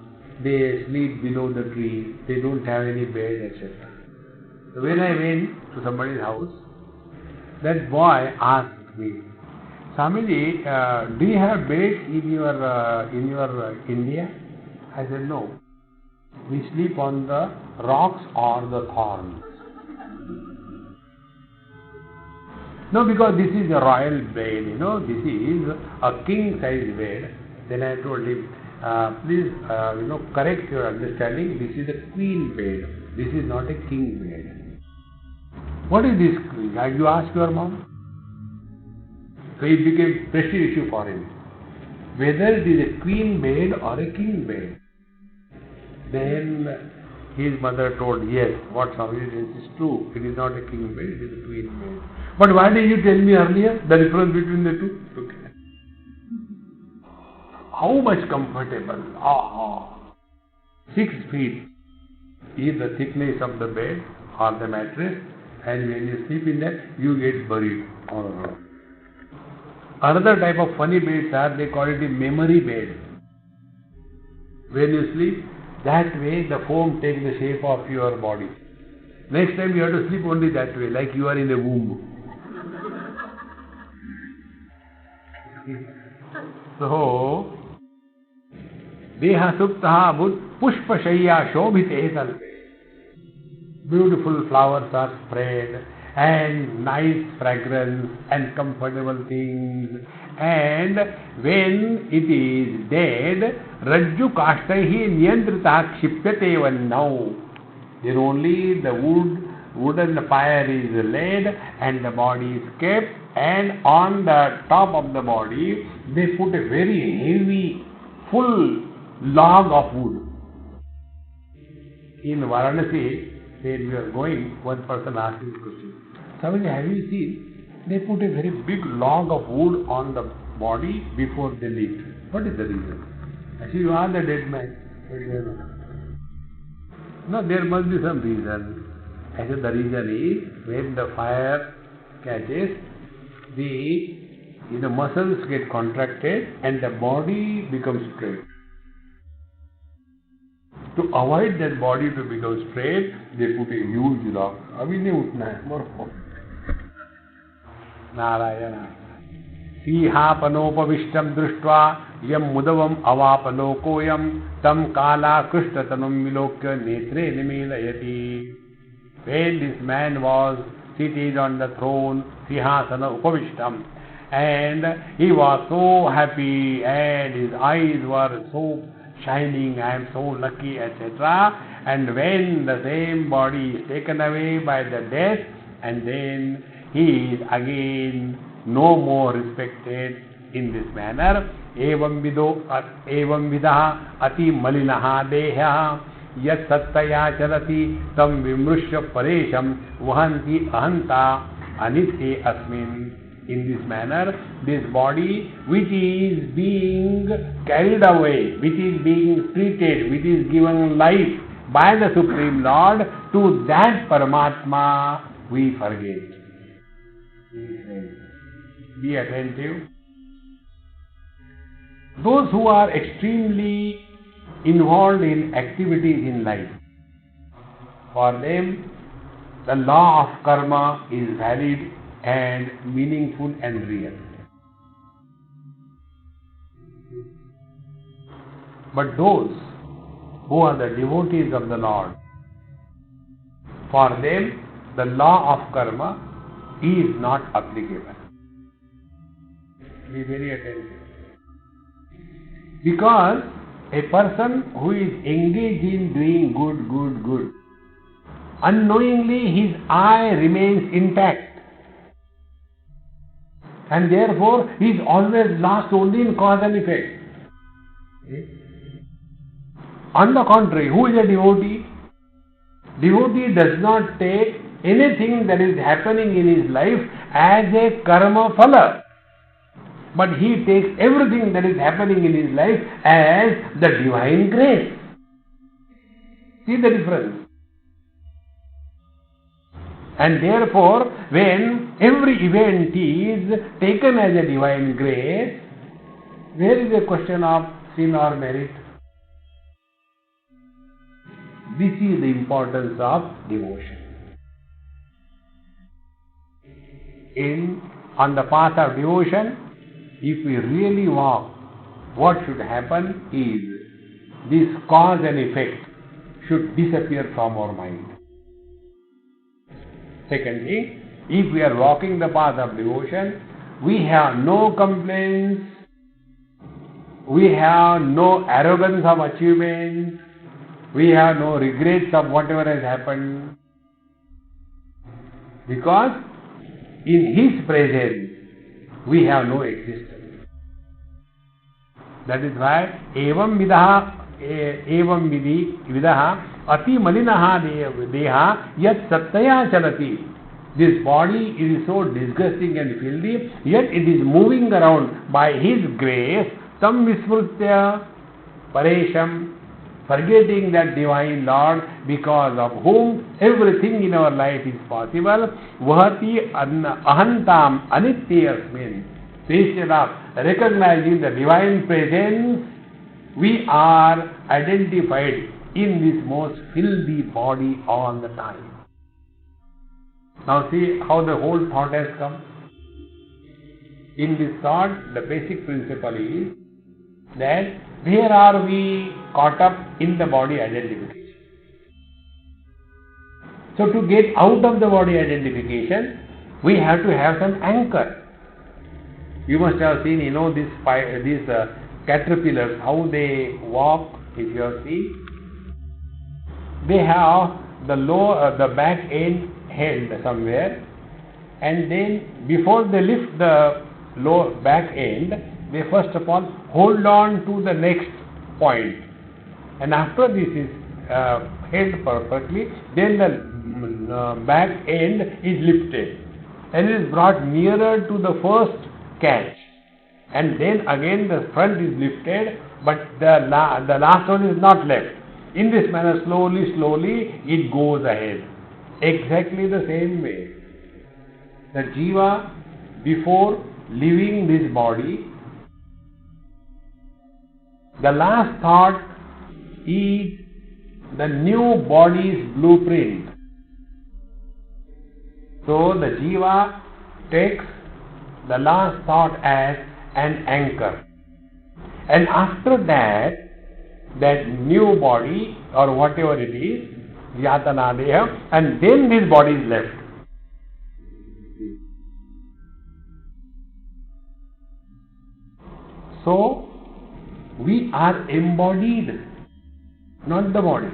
they sleep below the tree, they don't have any bed, etc. So when I went to somebody's house, that boy asked me, Swamiji, do you have beds in your India? I said, no. We sleep on the rocks or the thorns. No, because this is a royal bed, this is a king-size bed. Then I told him, please, correct your understanding. This is a queen bed. This is not a king bed. What is this queen? Have you asked your mom? So it became a prestige issue for him, whether it is a queen bed or a king bed. Then his mother told, yes, what Swamiji says is true. It is not a king bed, it is a queen bed. But why did you tell me earlier the difference between the two? Okay. How much comfortable? 6 feet is the thickness of the bed or the mattress, and when you sleep in that, you get buried all around. Another type of funny beds are, they call it a memory bed. When you sleep, that way the foam takes the shape of your body. Next time you have to sleep only that way, like you are in a womb. So, deha suptaha bhut pushpashayya shobhite talpe. Beautiful flowers are spread, and nice fragrance and comfortable things, and when it is dead, rajju kashtaihi niyantrita kshipyate vannau. Then only the wooden fire is laid and the body is kept, and on the top of the body they put a very heavy, full log of wood. In Varanasi, when we are going, one person asked me this question. Swamiji, have you seen? They put a very big log of wood on the body before they leave. What is the reason? I said, you are the dead man. No, there must be some reason. I said, the reason is, when the fire catches, the muscles get contracted and the body becomes straight. To avoid that body to become straight, they put a huge log. Abhi nahi utna hai, more. Narayana. Sihapanopavishtam drishtva yam mudavam avapalokoyam tam kala krishtatanum milokya netre nimelayati. When this man was seated on the throne, Sihasana Upavishtam, and he was so happy and his eyes were so shining, I am so lucky, etc. And when the same body is taken away by the death, and then he is again no more respected in this manner. Evam vidaha ati malinaha deha yat sattaya charati tam vimrushya paresham vahanti ahanta anitye asmin. In this manner, this body which is being carried away, which is being treated, which is given life by the Supreme Lord, to that Paramatma we forget. Be attentive. Those who are extremely involved in activities in life, for them the law of karma is valid and meaningful and real. But those who are the devotees of the Lord, for them the law of karma is not applicable. Be very attentive. Because a person who is engaged in doing good, unknowingly his eye remains intact. And therefore he is always lost only in cause and effect. On the contrary, who is a devotee? Devotee does not take anything that is happening in his life as a karma phala. But he takes everything that is happening in his life as the divine grace. See the difference? And therefore, when every event is taken as a divine grace, there is a question of sin or merit. This is the importance of devotion. On the path of devotion, if we really walk, what should happen is this cause and effect should disappear from our mind. Secondly, if we are walking the path of devotion, we have no complaints, we have no arrogance of achievement, we have no regrets of whatever has happened. Because in His presence, we have no existence. That is why evam vidaha ati malinaha deha yat sattaya chalati. This body is so disgusting and filthy, yet it is moving around by His grace, tam vismrutya paresham, forgetting that divine Lord, because of whom everything in our life is possible. Vahati ahantam anityasmin. Instead of recognizing the divine presence, we are identified in this most filthy body all the time. Now see how the whole thought has come. In this thought, the basic principle is that where are we caught up in the body identification? So to get out of the body identification, we have to have some anchor. You must have seen, these caterpillars, how they walk. If you have seen, they have the back end held somewhere, and then before they lift the lower back end, they first of all hold on to the next point, and after this is held perfectly, then the back end is lifted and it is brought nearer to the first catch, and then again the front is lifted, but the last one is not left. In this manner, slowly it goes ahead. Exactly the same way, the jiva, before leaving this body, the last thought is the new body's blueprint. So the jiva takes the last thought as an anchor, and after that new body or whatever it is, yatana deha, and then this body is left. So we are embodied, not the body.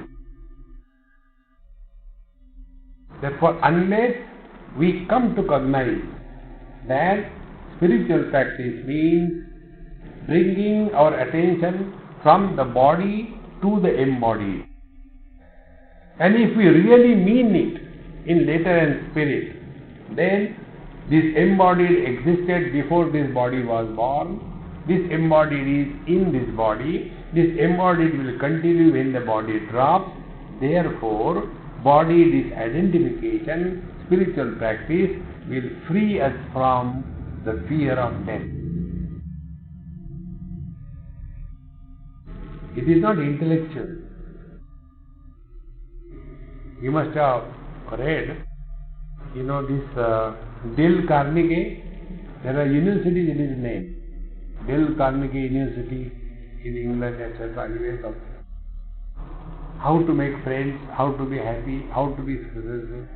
Therefore, unless we come to cognize that spiritual practice means bringing our attention from the body to the embodied, and if we really mean it in letter and spirit, then this embodied existed before this body was born. This embodied is in this body. This embodied will continue when the body drops. Therefore, body disidentification, spiritual practice will free us from the fear of death. It is not intellectual. You must have read, this Dale Carnegie. There are universities in his name. Dale Carnegie University in England, etc. How to make friends, how to be happy, how to be successful,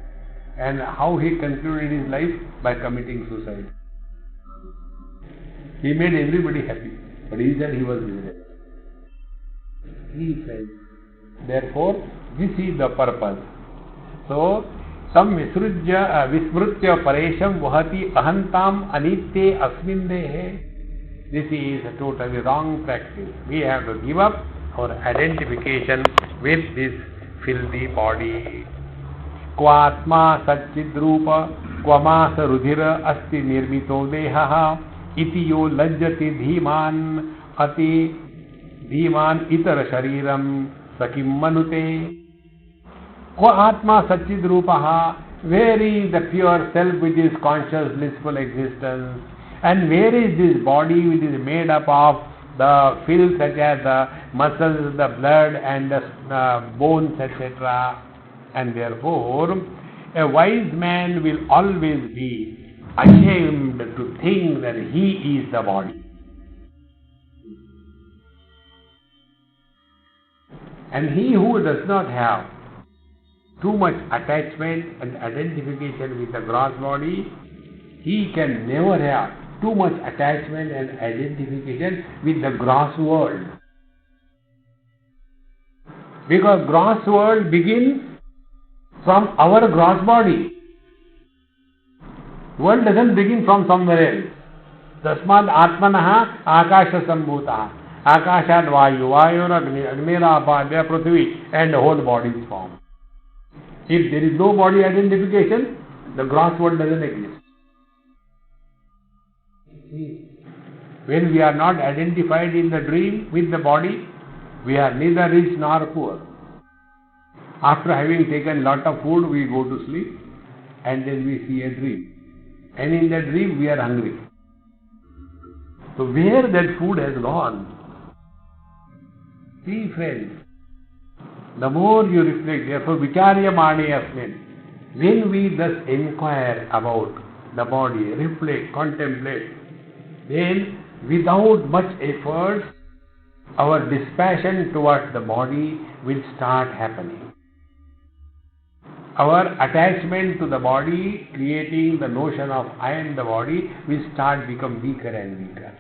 and how he concluded his life by committing suicide. He made everybody happy, but he said he was miserable. He said, therefore, this is the purpose. So, tam vismrutya paresham vahati ahantam anitye asmin dehe. This is a totally wrong practice. We have to give up our identification with this filthy body. Kvatma satchidrupa kvamasa rudhira asti nirmito dehaha itiyo lajjati dhiman ati dhiman itara shariram sakim manute. Kvatma satchidrupaha, where is the pure self which is conscious blissful existence? And where is this body which is made up of the filth such as the muscles, the blood and the bones, etc. And therefore, a wise man will always be ashamed to think that he is the body. And he who does not have too much attachment and identification with the gross body, he can never have too much attachment and identification with the gross world. Because gross world begins from our gross body. World doesn't begin from somewhere else. Tasmad atmanaha akasha sambhutaha. Akashad vayu, vayur agni, agnira apadya prithvi, and the whole body is formed. If there is no body identification, the gross world doesn't exist. When we are not identified in the dream with the body, we are neither rich nor poor. After having taken lot of food, we go to sleep and then we see a dream. And in that dream, we are hungry. So where that food has gone? See friends, the more you reflect, therefore vicharya mane asmin, when we thus inquire about the body, reflect, contemplate, then without much effort, our dispassion towards the body will start happening. Our attachment to the body, creating the notion of I am the body, will start become weaker and weaker.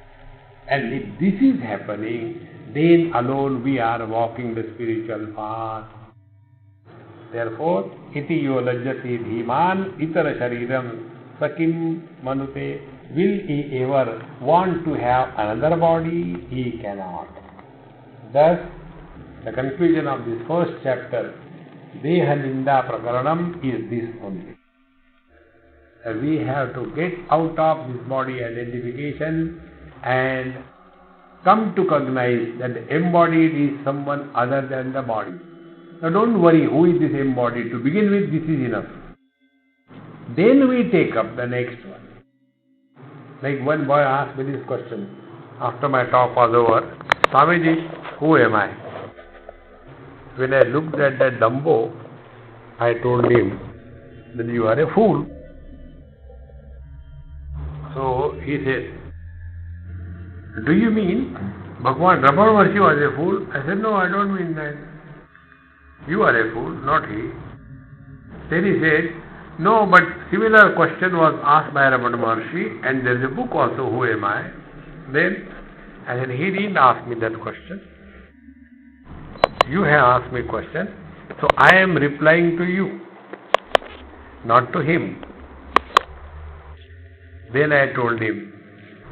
And if this is happening, then alone we are walking the spiritual path. Therefore, iti yo lajjati dhiman itara shariram sakim manute. Will he ever want to have another body? He cannot. Thus, the conclusion of this first chapter, Deha Ninda Prakaranam, is this only. We have to get out of this body identification and come to recognize that the embodied is someone other than the body. Now don't worry who is this embodied. To begin with, this is enough. Then we take up the next one. Like one boy asked me this question after my talk was over, Swamiji, who am I? When I looked at that Dumbo, I told him that you are a fool. So he said, do you mean Bhagwan Raman was a fool? I said, no, I don't mean that. You are a fool, not he. Then he said, no, but similar question was asked by Ramana Maharshi, and there is a book also, Who Am I? Then I said, he didn't ask me that question. You have asked me a question, so I am replying to you, not to him. Then I told him,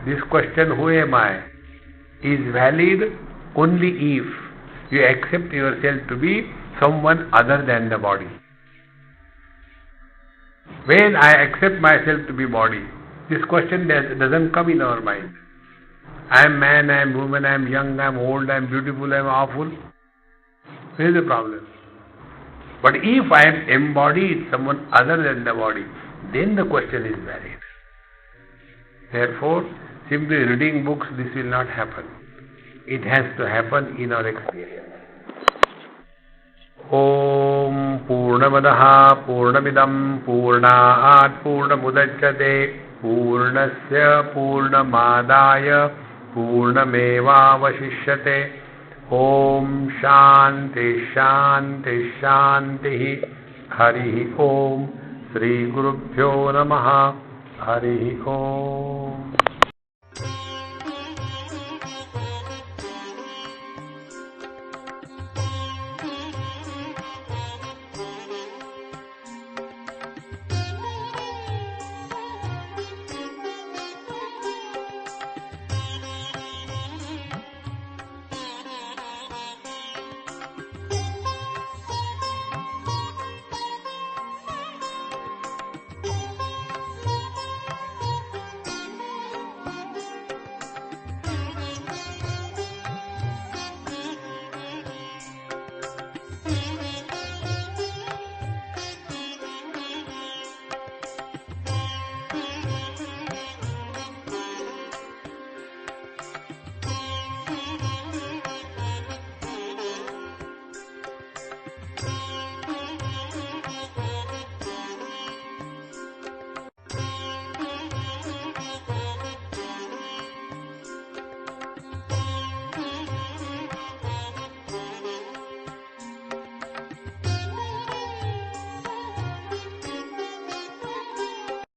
this question, who am I, is valid only if you accept yourself to be someone other than the body. When I accept myself to be body, this question doesn't come in our mind. I am man, I am woman, I am young, I am old, I am beautiful, I am awful. Where is the problem? But if I am embodied someone other than the body, then the question is valid. Therefore, simply reading books, this will not happen. it has to happen in our experience. Om Purnamadaha Purnamidam Purnaat Purnamudachyate Purnasya Purnamadaya Purnameva Vashishyate. Om Shanti Shanti Shanti. Hari Om. Sri Gurubhyo Namaha. Hari Om.